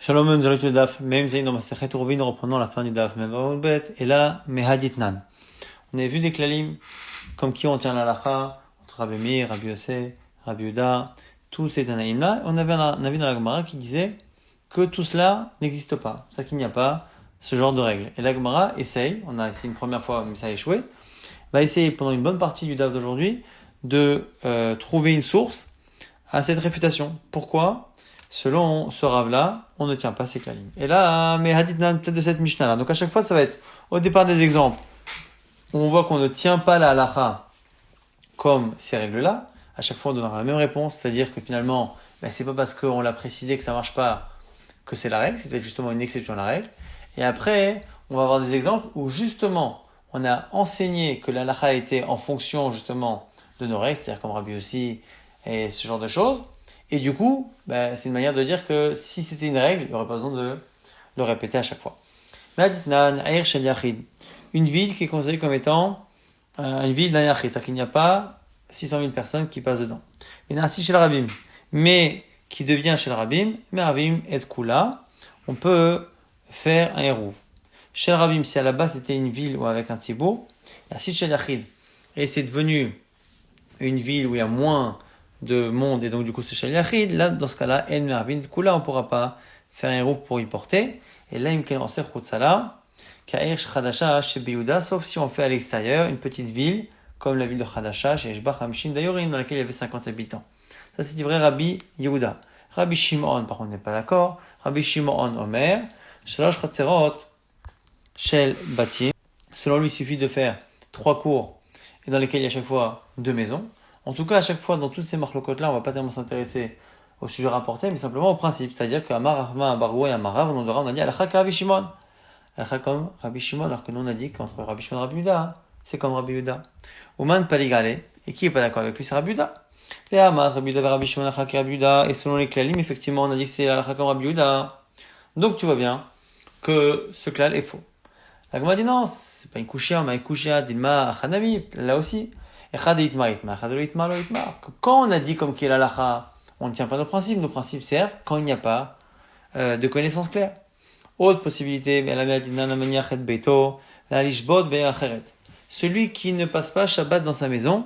Shalom, nous allons le daf, même si dans Masechet Eruvin, nous reprenons la fin du daf, Mevavot Bet, et là, Mehaditnan. On a vu des klalim, comme qui on tient la lacha, entre Rabbi Meir, Rabbi Yossé, Rabbi Yehuda, tous ces tanaïm là. On avait un avis dans la Gemara qui disait que tout cela n'existe pas, c'est-à-dire qu'il n'y a pas ce genre de règles. Et la Gemara essaye, on a essayé une première fois, mais ça a échoué, va essayer pendant une bonne partie du daf d'aujourd'hui de trouver une source à cette réfutation. Pourquoi? Selon ce rave-là, on ne tient pas ces klalim. Et là, mais hadithnan, peut-être de cette Mishnah-là. Donc à chaque fois, ça va être au départ des exemples où on voit qu'on ne tient pas la halacha comme ces règles-là. À chaque fois, on donnera la même réponse, c'est-à-dire que finalement, c'est pas parce qu'on l'a précisé que ça marche pas que c'est la règle, c'est peut-être justement une exception à la règle. Et après, on va avoir des exemples où justement, on a enseigné que la halacha était en fonction justement de nos règles, c'est-à-dire comme Rabbi aussi et ce genre de choses. Et du coup, c'est une manière de dire que si c'était une règle, il n'y aurait pas besoin de le répéter à chaque fois. Une ville qui est considérée comme étant une ville d'un yachid, c'est-à-dire qu'il n'y a pas 600 000 personnes qui passent dedans. Mais qui devient chez le Rabim, mais Rabim et Kula, on peut faire un hérouv. Chez le Rabim, si à la base c'était une ville ou avec un tzibour, et c'est devenu une ville où il y a moins de monde, et donc du coup c'est Shel Yachid, là dans ce cas-là, En Mervin Kula, on ne pourra pas faire un rouf pour y porter, et là, Imken Oser Chutzala, Ka'er Chadasha chez Yehuda, sauf si on fait à l'extérieur une petite ville, comme la ville de Chadasha, chez Eshbach Hamshim Dayorin, dans laquelle il y avait 50 habitants. Ça c'est du vrai Rabbi Yehuda. Rabbi Shimon, par contre, n'est pas d'accord. Rabbi Shimon Omer, Shalosh Chatzerot, Shel Batim. Selon lui, il suffit de faire 3 cours, et dans lesquels il y a à chaque fois 2 maisons. En tout cas, à chaque fois, dans toutes ces marlocotes-là, on va pas tellement s'intéresser au sujet rapporté, mais simplement au principe. C'est-à-dire qu'Amar, Rahma, Baroua et Amarav, on a dit Alakha Rabbi Shimon. Alakha comme Rabbi Shimon, alors que nous on a dit qu'entre Rabbi Shimon et Rabbi Yehuda, c'est comme Rabbi Yehuda. Ouman Paligale, et qui est pas d'accord avec lui, c'est Rabbi Yehuda. Et Amar, Rabbi Yehuda, Rabbi Shimon, Alakha Rabbi Yehuda, et selon les klalim, effectivement, on a dit que c'est Alakha comme Rabbi Yehuda. Donc tu vois bien que ce klal est faux. La Gemara dit non, c'est pas une kushia, mais une kushia d'ilma achanami, là aussi. Quand on a dit comme qu'il est l'alacha, on ne tient pas nos principes servent quand il n'y a pas de connaissance claire. Autre possibilité, celui qui ne passe pas Shabbat dans sa maison,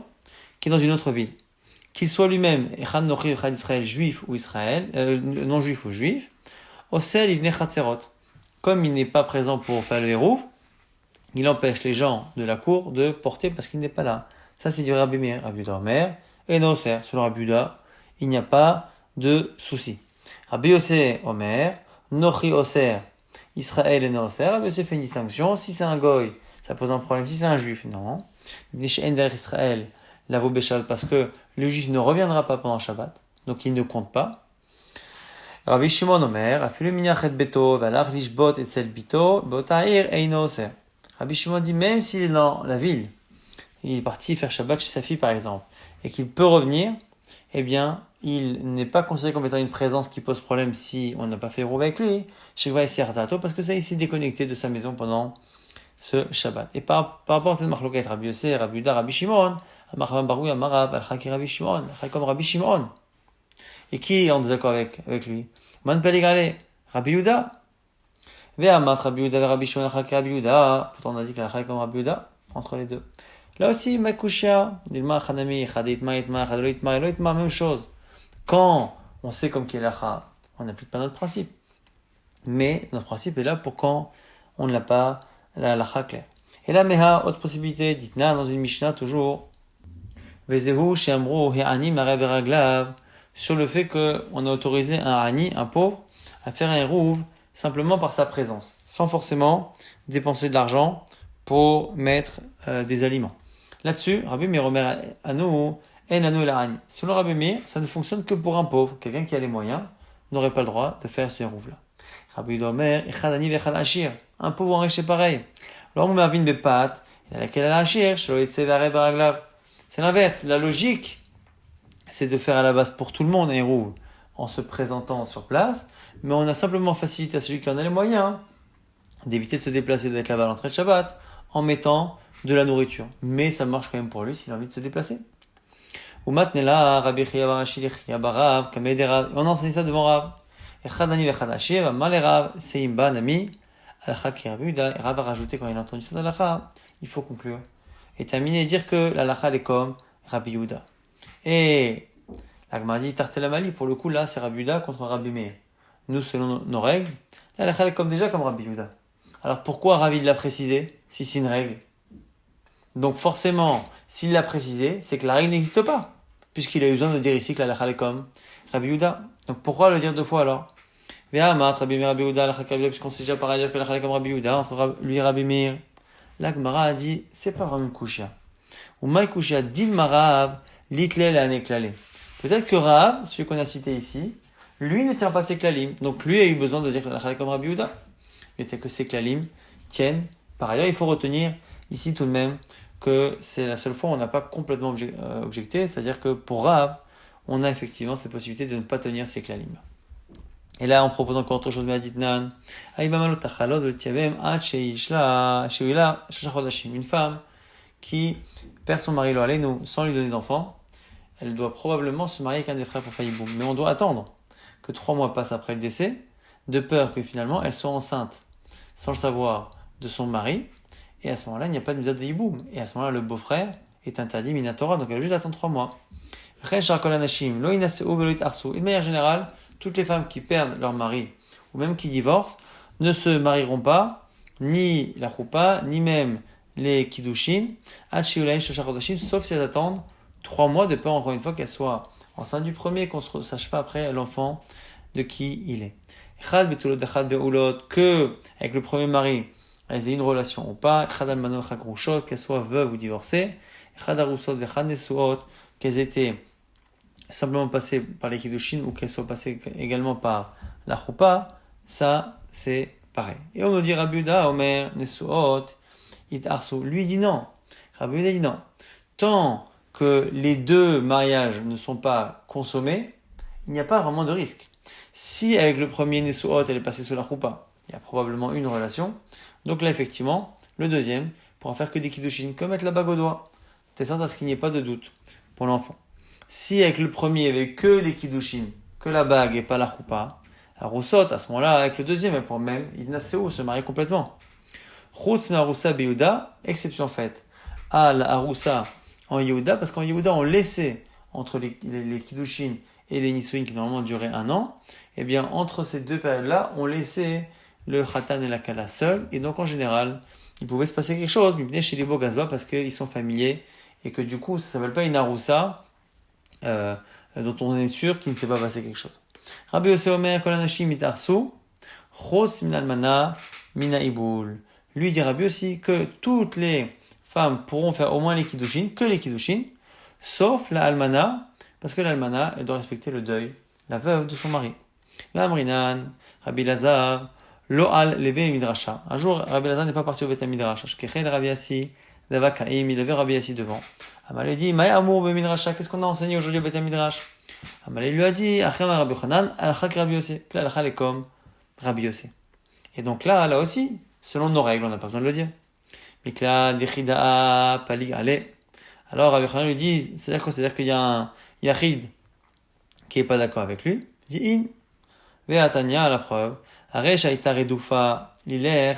qui est dans une autre ville, qu'il soit lui-même juif ou Israël, non juif ou juif, comme il n'est pas présent pour faire le hérouf, il empêche les gens de la cour de porter parce qu'il n'est pas là. Ça, c'est du Rabbi Meir, Rabbi Yehuda Omer, et Noser. Selon Rabbi Yehuda, il n'y a pas de souci. Rabbi Yossé Omer, Nochi Oser, Israël et Noser. Rabbi Yossé fait une distinction. Si c'est un goy, ça pose un problème. Si c'est un juif, non. Israël, lavo Béchal, parce que le juif ne reviendra pas pendant Shabbat, donc il ne compte pas. Rabbi Shimon Omer, a fait le minyachet beto, valach lishbot et tsel bito, botair et Noser. Rabbi Shimon dit, même s'il est dans la ville, il est parti faire Shabbat chez sa fille par exemple, et qu'il peut revenir, eh bien, il n'est pas considéré comme étant une présence qui pose problème si on n'a pas fait rouver avec lui, parce que ça il s'est déconnecté de sa maison pendant ce Shabbat. Et par rapport à cette marloquette, Rabbi Yossé, Rabbi Yehuda, Rabbi Shimon, Amar Baroui, Amarav, Al-Chaki Rabbi Shimon, comme Rabbi Shimon. Et qui est en désaccord avec lui? Man Peligale, Rabbi Yehuda. Ve'amat Rabbi Yehuda, Rabbi Shimon, Al-Chaki Rabbi Yehuda. Pourtant on a dit qu'il a comme Rabbi Yehuda, entre les deux. Là aussi, Makushia, Dilma Chanami, Chaditma, Itma, Chadolitma, Eloitma, même chose. Quand on sait comme qui est l'Acha, on n'applique pas notre principe. Mais notre principe est là pour quand on n'a pas l'Acha claire. Et là, Meha, autre possibilité, Ditna, dans une Mishnah, toujours, Vezehu, Shemro, He'ani, Marev Raglav, sur le fait qu'on a autorisé un Hani, un pauvre, à faire un rouv simplement par sa présence, sans forcément dépenser de l'argent pour mettre des aliments. Là-dessus, Rabbi Meir Omer Anu, En Anu Elahani. Selon Rabbi Meir, ça ne fonctionne que pour un pauvre. Quelqu'un qui a les moyens n'aurait pas le droit de faire ce hérouv-là. Rabbi Yehuda Omer, Echad Ani ve'Echad Ashir. Un pauvre en riche, c'est pareil. L'homme Mervin Bepat, il a laquelle elle Ashir, Shelo Yetze Ve'Arei Baraglav. C'est l'inverse. La logique, c'est de faire à la base pour tout le monde un hérouv en se présentant sur place, mais on a simplement facilité à celui qui en a les moyens d'éviter de se déplacer, d'être là-bas à l'entrée de Shabbat, en mettant de la nourriture. Mais ça marche quand même pour lui s'il a envie de se déplacer. On enseigne ça devant Rav. Echadani vechadashir, malerav, seimba, nami, alakha ki Rabbi Yehuda. Et Rav a rajouté quand il a entendu cette alakha, il faut conclure. Et terminer et dire que l'alakha est comme Rabbi Yehuda. Et la Gemara dit Tartelamali, pour le coup là c'est Rabbi Yehuda contre Rabbi Meir. Nous selon nos règles, l'alakha est comme déjà comme Rabbi Yehuda. Alors pourquoi Ravi l'a précisé si c'est une règle? Donc forcément, s'il l'a précisé, c'est que la règle n'existe pas, puisqu'il a eu besoin de dire ici que l'alakha est comme Rabbi Yehuda. Donc pourquoi le dire deux fois alors? Rabbi Meir, Rabbi Yehuda, alakha Rabbi Yehuda, puisqu'on sait déjà par ailleurs que l'alakha est comme Rabbi Yehuda, entre lui et Rabbi Meir. La Gemara a dit, c'est pas vraiment une kushia. Ou maï kushia din marav, litlel aneklale. Peut-être que Rav, celui qu'on a cité ici, lui ne tient pas ses klalim. Donc lui a eu besoin de dire que l'alakha est comme Rabbi Yehuda. Mais que ces klalim tiennent. Par ailleurs, il faut retenir ici tout de même que c'est la seule fois où on n'a pas complètement objecté, c'est-à-dire que pour Rav, on a effectivement cette possibilité de ne pas tenir ces klalim. Et là, on propose encore autre chose, une femme qui perd son mari sans lui donner d'enfant, elle doit probablement se marier avec un des frères pour faire yiboum. Mais on doit attendre que 3 mois passent après le décès, de peur que finalement elle soit enceinte sans le savoir de son mari, et à ce moment-là il n'y a pas de misade de hiboum, et à ce moment-là le beau-frère est interdit minatora, donc elle a juste attendre 3 mois. De manière générale, toutes les femmes qui perdent leur mari ou même qui divorcent ne se marieront pas, ni la choupa, ni même les kiddushin, sauf si elles attendent 3 mois, de peur encore une fois qu'elles soient enceintes du premier, qu'on ne sache pas après l'enfant de qui il est. Que avec le premier mari, elles aient une relation ou pas, qu'elles soient veuves ou divorcées, qu'elles étaient simplement passées par les kiddushin ou qu'elles soient passées également par la choupa, ça c'est pareil. Et on nous dit Rabbi Yehuda, Omer, Nesuot, It Arsu. Lui dit non. Rabbi Yehuda dit non. Tant que les deux mariages ne sont pas consommés, il n'y a pas vraiment de risque. Si avec le premier Nesuot, elle est passée sous la choupa, il y a probablement une relation. Donc là, effectivement, le deuxième pourra faire que des kiddushin, comme mettre la bague au doigt. C'est sorte à ce qu'il n'y ait pas de doute pour l'enfant. Si avec le premier, il n'y avait que les kiddushin, que la bague et pas la choupa, alors au saute, à ce moment-là, avec le deuxième, elle pourra même, Idnaseo, se marier complètement. Chutz Maroussa Beyouda, exception faite à la Haroussa en Yehuda, parce qu'en Yehuda, on laissait entre les kiddushin et les nisuin qui normalement duraient 1 an, eh bien, entre ces deux périodes-là, on laissait le khatan et la kala seuls, et donc en général, il pouvait se passer quelque chose, mais venez chez les Bogazba parce qu'ils sont familiers, et que du coup, ça s'appelle pas une Haroussa, dont on est sûr qu'il ne s'est pas passé quelque chose. Rabbi Yosef Omer Kolanashim mitarsu, chos min almana mina ibul. Lui dit Rabbi aussi que toutes les femmes pourront faire au moins les kiddushin, que les kiddushin, sauf la almana, parce que l'almana, elle doit respecter le deuil, la veuve de son mari. La Amrinan, Rabbi Lazar, Lo'al lebe midrasha. Un jour, Rabbi Lazar n'est pas parti au Beth Midrash. Shkechel Rabbi Yassi, Davakaim, il avait Rabbi Yassi devant. Amalé dit, Maï Amour be midrasha, qu'est-ce qu'on a enseigné aujourd'hui au Beth Midrash? Amalé lui a dit, Achem Rabbi Chanan, Alachak Rabbi Yossi. Là, Alachak est comme Rabbi Yossi. Et donc là aussi, selon nos règles, on n'a pas besoin de le dire. Mikla, Dechida'a, Pali, allez. Alors Rabbi Chanan lui dit, c'est-à-dire qu'il y a un Yachid qui est pas d'accord avec lui. Il dit, In. Ve'atanya, la preuve. Aresh Aïta Redoufa, Liler,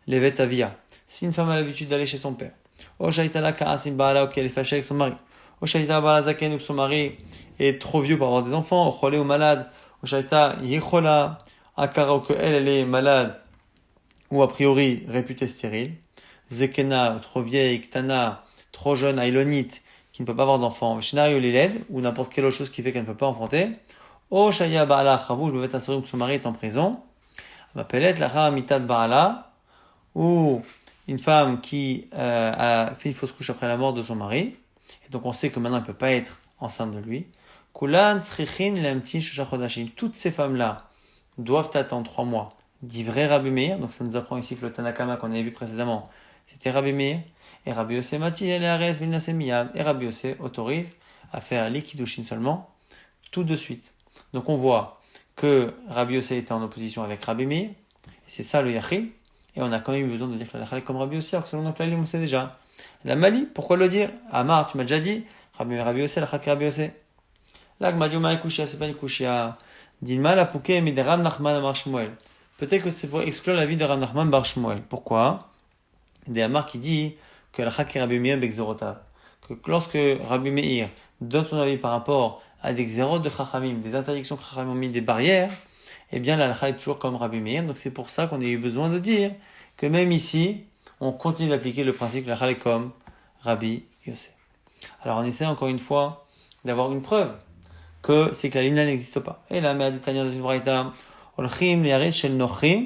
Levetavia. Si une femme a l'habitude d'aller chez son père. Oshaitala Ka'asim Ba'ala, ou qu'elle est fâchée avec son mari. Oshaita Ba'ala Zaken, ou que son mari est trop vieux pour avoir des enfants. Ocholé ou malade. Oshaita Yichola, Akara, ou qu'elle est malade, ou a priori réputée stérile. Zekena, trop vieille. Ktana, trop jeune, Ailonite, qui ne peut pas avoir d'enfant. Shinari ou Liled, ou n'importe quelle autre chose qui fait qu'elle ne peut pas enfanter. Oshaya Ba'ala Chavou, je me vais assurer que son mari est en prison. M'appelait la mitad Ba'ala, ou une femme qui a fait une fausse couche après la mort de son mari, et donc on sait que maintenant elle ne peut pas être enceinte de lui. Kulan tzrichin lemtin shosha chodashim. Toutes ces femmes-là doivent attendre 3 mois. Dit vrai Rabbi Meir, donc ça nous apprend ici que le Tanakama qu'on avait vu précédemment, c'était Rabbi Meir, et Rabbi Yosef Mati, et Rabbi Yosef autorise à faire les kiddushin seulement, tout de suite. Donc on voit que Rabbi Yosef était en opposition avec Rabbi Meir, et c'est ça le Yachid, et on a quand même eu besoin de dire que la halakha est comme Rabbi Yosef, alors que selon nos klalim on sait déjà. La Mali, pourquoi le dire? Amar, tu m'as déjà dit, Rabbi Yosef, la halakha Rabbi Yosef. Là, Gmadi Omar Kushia, c'est pas une Kushia. Dilma la pouké mais de Rav Nachman Bar Shmuel. Peut-être que c'est pour exclure la vie de Rav Nachman Bar Shmuel. Pourquoi? Il y a Amar qui dit que la Chak Rabbi Meir Bexorotav. Que lorsque Rabbi Meir donne son avis par rapport à des xérot de Chachamim, des interdictions que Chachamim ont mis, des barrières, eh bien la halakha est toujours comme Rabbi Meir. Donc c'est pour ça qu'on a eu besoin de dire que même ici, on continue d'appliquer le principe que la halakha est comme Rabbi Yosef. Alors on essaie encore une fois d'avoir une preuve que c'est que la ligne n'existe pas. Et là, mais à détailler dans une braïta, olchim liaret shel nochim,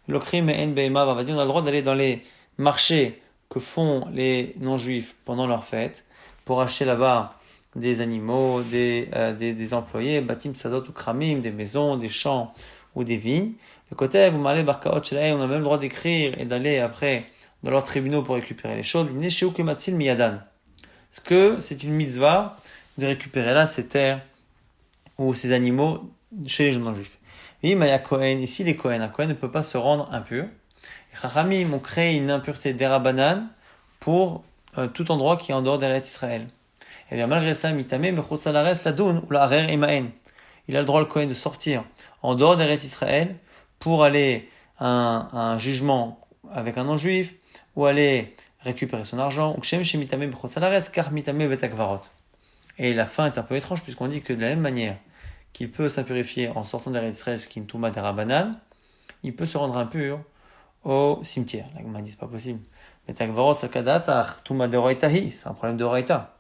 l'okrim en be'ema vavadi, on a le droit d'aller dans les marchés que font les non-juifs pendant leur fête pour acheter là-bas des animaux, des employés, batim sadot ou kramim, des maisons, des champs ou des vignes. Le côté, vous m'allez barkaot shelaim, on a même le droit d'écrire et d'aller après dans leurs tribunaux pour récupérer les choses. Nesheu kematzil miyadan. Parce que c'est une mitzvah de récupérer là ces terres ou ces animaux chez les non-juifs. Oui, mais il y a Kohen, ici les Kohen, un Kohen ne peut pas se rendre impur. Les Chachamim ont créé une impureté d'Erabanan pour tout endroit qui est en dehors d'Eretz Israël. Et bien malgré cela, Mitame, Mechutz Haaretz Ladoun, ou la Harer Emaen. Il a le droit, le Kohen, de sortir en dehors d'Eretz Israël pour aller à un jugement avec un non-juif, ou aller récupérer son argent, ou Shem Shemitame Mechutz Haaretz, car Mitame Betakvarot. Et la fin est un peu étrange, puisqu'on dit que de la même manière qu'il peut s'impurifier en sortant d'Eretz Israël, ce qui est une Touma d'Erabanan, il peut se rendre impur au cimetière. Là, on m'a dit, c'est pas possible. Mais Takvarot, Sakadatach, Touma de Horaïtahi, c'est un problème de Horaïta.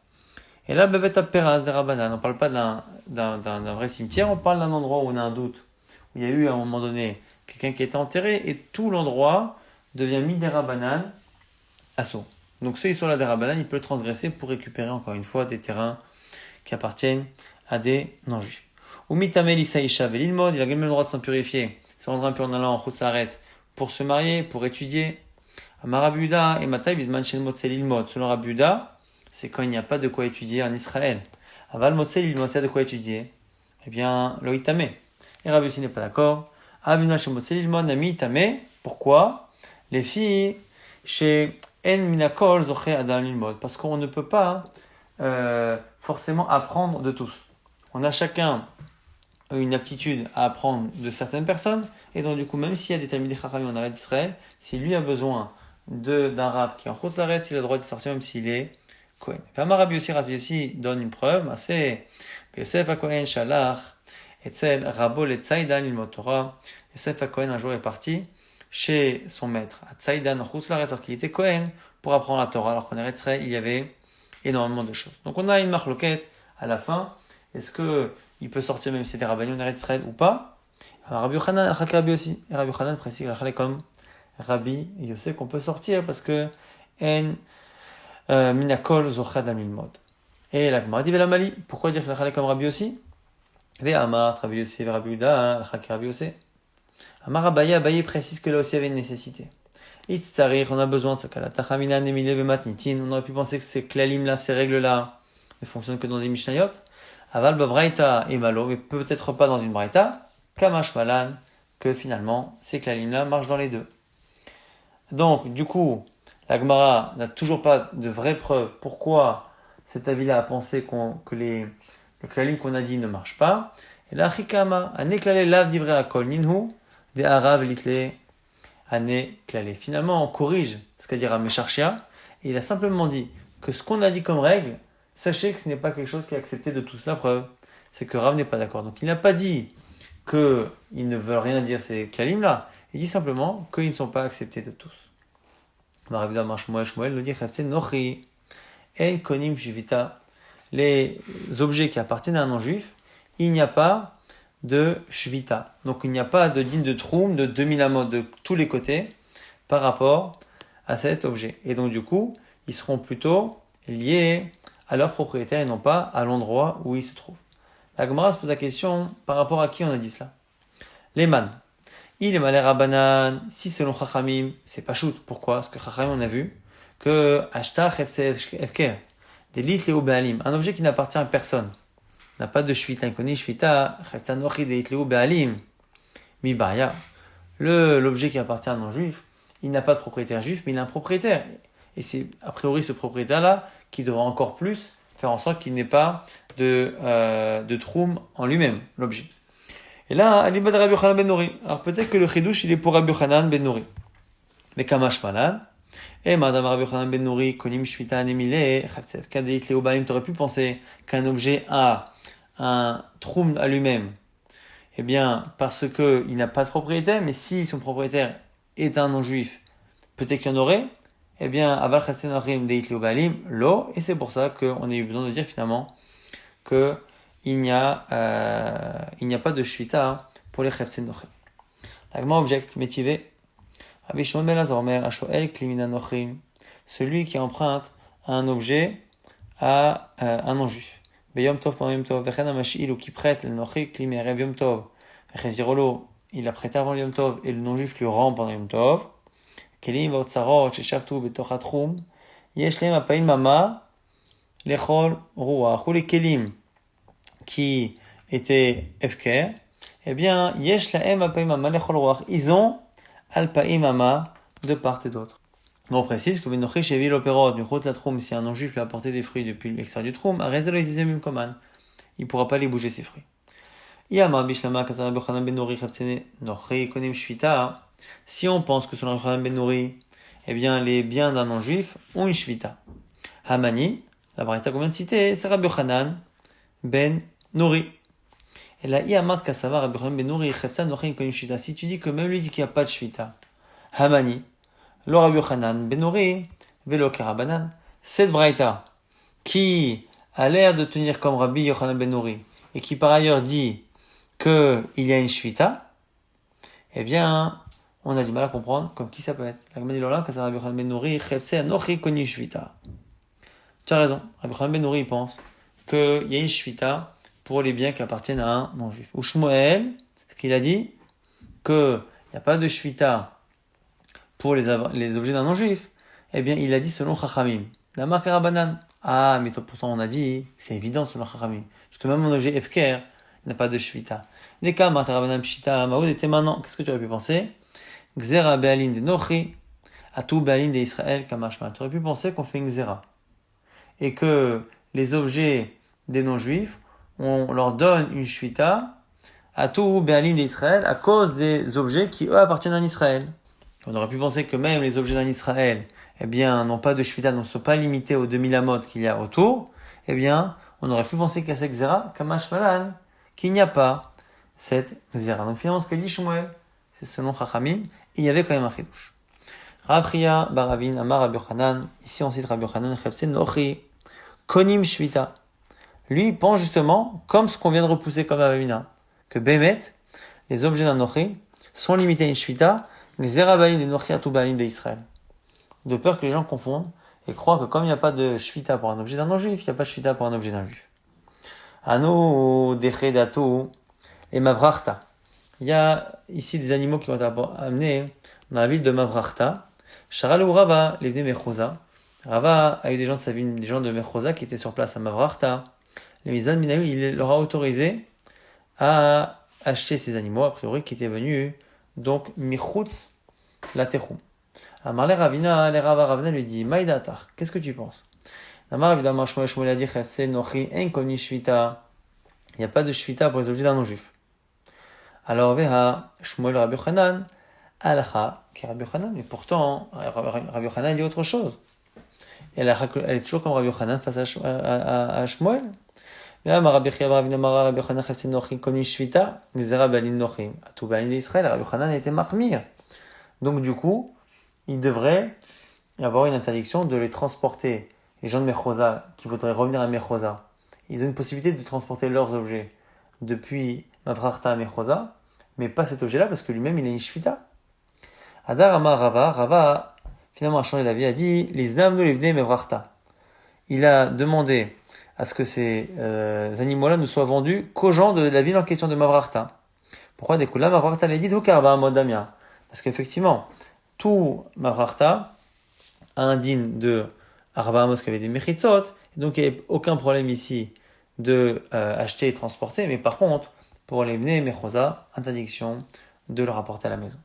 Et là, Bevet Peraz d'Erabanan, on parle pas d'un vrai cimetière, on parle d'un endroit où on a un doute, où il y a eu à un moment donné quelqu'un qui était enterré, et tout l'endroit devient mis d'Erabanan à saut. Donc ceux qui sont là d'Erabanan, il peut transgresser pour récupérer encore une fois des terrains qui appartiennent à des non-juifs. Ou mitamel isaïcha velilmod, il a également le droit de s'en purifier, se rendre impur en allant en Chutz pour se marier, pour étudier. Amarabuda et Matai bisman shel motse lilmod. Selon Rabuda, c'est quand il n'y a pas de quoi étudier en Israël. Aval motse lilmod, c'est de quoi étudier. Eh bien, loïtame. Et Rabbi aussi n'est pas d'accord. Abinman shel motse lilmod nami itame. Pourquoi? Les filles chez en minakol zoche adam lilmod. Parce qu'on ne peut pas forcément apprendre de tous. On a chacun une aptitude à apprendre de certaines personnes, et donc du coup, même s'il y a des Talmidei Chachamim en Eretz Israël, si lui a besoin d'un Rav qui est en Chutz La'aretz, il a le droit de sortir même s'il est Kohen. Rabbi Yossi donne une preuve, c'est Yosef HaKohen Shalach, Etzel Rabo le Tzaidan Lilmod Torah. Yosef HaKohen un jour est parti chez son maître à Tzaidan en Chutz La'aretz, alors qu'il était Kohen, pour apprendre la Torah, alors qu'en Eretz Israël, il y avait énormément de choses. Donc on a une marloquette à la fin. Est-ce que il peut sortir même si c'est des rabbins en Eretz Israël ou pas? Alors Rabbi Yochanan, al-Chak Rabbi aussi. Et Rabbi Yochanan précise la comme Rabbi Yosef qu'on peut sortir parce que en minakol zochad amilmod. Et la Gemara dit Velamali. Pourquoi dire que la comme Rabbi aussi? Ve'amar Rabbi Yosef Rabbi Yuda al-Chak Rabbi Yosef. Amar Abaye précise que là aussi il y avait une nécessité. On a besoin de ce cas-là. Tachamina nemile vematnitin. On aurait pu penser que ces klalim là, ces règles là, ne fonctionnent que dans des mishnayot. Aval Babraïta et Malo, mais peut-être pas dans une Braïta, Kamash Malan, que finalement, ces klalim-là marchent dans les deux. Donc, du coup, la Gemara n'a toujours pas de vraies preuves pourquoi cet avis-là a pensé que le klalim qu'on a dit ne marche pas. Et là, Chikama, Ane Klale Lav Divrei Akol, Ninhu, de Arav Litle, Ane Klale. Finalement, on corrige ce qu'a dit Ramesharchia, et il a simplement dit que ce qu'on a dit comme règle, sachez que ce n'est pas quelque chose qui est accepté de tous. La preuve, c'est que Rav n'est pas d'accord. Donc il n'a pas dit qu'ils ne veulent rien dire ces klalim-là. Il dit simplement qu'ils ne sont pas acceptés de tous. Shmuel nous dit Nochi, En Konim Shvita. Les objets qui appartiennent à un non-juif, il n'y a pas de Shvita. Donc il n'y a pas de digne de troum de 2000 amot de tous les côtés par rapport à cet objet. Et donc du coup, ils seront plutôt liés à leur propriétaire et non pas à l'endroit où ils se trouvent. La Gemara se pose la question par rapport à qui on a dit cela. Les man. Il est malé Rabbanan, si selon Chachamim, c'est pas shoot. Pourquoi? Parce que Chachamim, on a vu que Ashtach Efker, des lit Léo Be'alim, un objet qui n'appartient à personne, n'a pas de shvita, inconnu shvita, Chefta Nochi des Léo Be'alim, Mi Baya. L'objet qui appartient à un non-juif, il n'a pas de propriétaire juif, mais il a un propriétaire. Et c'est a priori ce propriétaire-là qui devra encore plus faire en sorte qu'il n'ait pas de troum en lui-même, l'objet. Et là, Aliba de Rabbi Yochanan ben Nouri. Alors peut-être que le chidouche, il est pour Rabbi Yochanan ben Nouri. Mais Kamash Malan, et Madame Rabbi Yochanan ben Nouri, Konim Shvita Anemile, Chavtsev Kadeit Leobalim, t'aurais pu penser qu'un objet a un troum à lui-même. Eh bien, parce que il n'a pas de propriétaire, mais si son propriétaire est un non-juif, peut-être qu'il y en aurait, eh bien, Aval Chavtsev Nachim Deit Leobalim, lo, et c'est pour ça qu'on a eu besoin de dire finalement que il n'y a pas de shvita pour les Chavtsev Nachim. L'agma object, métivé. Rabbi Shimon ben Elazar omer, Ashoel klimina nochrim, celui qui emprunte un objet à un non-juif. Beyom tov pendant Yom tov, vechen amashil, ou qui prête le nochri klimi erev Yom tov, vechezirolo, il a prêté avant le Yom tov, et le non-juif lui rend pendant Yom tov. Kelim vaotzarot, sheshavtu betoch atrum, yesh lehem apaim mama, lechol ruach, ou les kelim qui étaient efker, eh bien, yesh lehem apaim mama, lechol ruach, ils ont Alpaïmama, de part et d'autre. On précise que Venochi Shevi l'opérot du Chutz la Troum, si un non-juif lui a apporté des fruits depuis l'extérieur du Troum, Arezelo Izizemim Koman. Il ne pourra pas les bouger ses fruits. Yama Bishlama Kazara Biochanan Ben Nouri Chaptene Nochi Konim Shvita. Si on pense que selon Biochanan Ben Nouri, eh bien, les biens d'un non-juif ont une Shvita. Hamani, la Braïta qu'on vient de citer, c'est Rabbi Yochanan Ben Nouri. Et là, Yamat Kasava, Rabbi Yochanan ben Nouri, Chefsa Nochim Konim Shvita. Si tu dis que même lui dit qu'il n'y a pas de Shvita, Hamani, lo Rabbi Yochanan ben Nouri, velo Karabanan, cette Braïta, qui a l'air de tenir comme Rabbi Yochanan ben Nouri, et qui par ailleurs dit qu'il y a une Shvita, eh bien, on a du mal à comprendre comme qui ça peut être. La Gemara dit Lola, Kasava Rabbi Yochanan ben Nouri, Chefsa Nochim Konim Shvita. Tu as raison, Rabbi Yochanan ben Nouri pense qu'il y a une Shvita pour les biens qui appartiennent à un non-juif. Ou Shmuel, ce qu'il a dit, qu'il n'y a pas de shvita pour les objets d'un non-juif, eh bien, il a dit selon Chachamim. La marque Rabanan. Ah, mais pourtant on a dit, c'est évident selon Chachamim. Parce que même un objet Efker n'a pas de shvita. Des cas, marque Rabanan Pshita, Maoud était maintenant. Qu'est-ce que tu aurais pu penser? Gzera Be'alim de Nochi, Atou Be'alim de Israël, Kamashma. Tu aurais pu penser qu'on fait une Gzera. Et que les objets des non-juifs, on leur donne une shvita à tout Béalim d'Israël à cause des objets qui, eux, appartiennent à Israël. On aurait pu penser que même les objets d'un Israël, eh bien, n'ont pas de shvita, ne sont pas limités aux 2000 amot qu'il y a autour. Eh bien, on aurait pu penser qu'à cette xéra, Kamash Malan, qu'il n'y a pas cette xéra. Donc, finalement, ce qu'a dit Shmuel, c'est selon Chachamim, il y avait quand même un chidouche. Rav Chia Baravin, Amar Rabbi Yochanan, ici on cite Rabbi Yochanan, Chepsen Nochi, Konim Shvita. Lui, il pense justement, comme ce qu'on vient de repousser comme Avamina, que Bémet, les objets d'un Nochi, sont limités à une Shvita, les Zerabalim, les Nochi Atoubalim d'Israël. De peur que les gens confondent et croient que comme il n'y a pas de Shvita pour un objet d'un non-juif, il n'y a pas de Shvita pour un objet d'un juif. Anu, Dechedatu, et Mavrachta. Il y a ici des animaux qui vont être amenés dans la ville de Mavrachta. Sharalou Rava, les Mechosa. Rava a eu des gens de sa ville, des gens de Mechosa qui étaient sur place à Mavrachta. Les Mizan Minayu, il leur a autorisé à acheter ces animaux, a priori, qui étaient venus, donc, Michutz la Techum. Amarle Ravina, les Ravina lui dit, Maïdatar, qu'est-ce que tu penses? Amar évidemment, Shmuel a dit, Chefse, Nochi, Enkoni Shvita. Il n'y a pas de Shvita pour les objets d'un non-juif. Alors, Veha, Shmuel Rabbi Yochanan, Alacha, qui est Rabbi Yochanan, mais pourtant, Rabbi Yochanan dit autre chose. Et elle est toujours comme Rabbi Yochanan face à Shmuel. Rabbi Yochanan était mahmir. Donc du coup, il devrait y avoir une interdiction de les transporter. Les gens de Mechosa qui voudraient revenir à Mechosa, ils ont une possibilité de transporter leurs objets depuis Mavrachta à Mechosa, mais pas cet objet-là parce que lui-même il a une shvita. Adar Amar Rava finalement a changé d'avis, a dit Liznamnu livnei Mevrachta. Il a demandé à ce que ces animaux-là ne soient vendus qu'aux gens de la ville en question de Mavrachta. Pourquoi des coups là Mavrachta l'a dit Doukarba Modamia. Parce qu'effectivement, tout Mavrachta a un din de Arba Amos qui avait des mechitzot, et donc il n'y a aucun problème ici de acheter et transporter, mais par contre, pour les Bnei Mechosa, interdiction de le rapporter à la maison.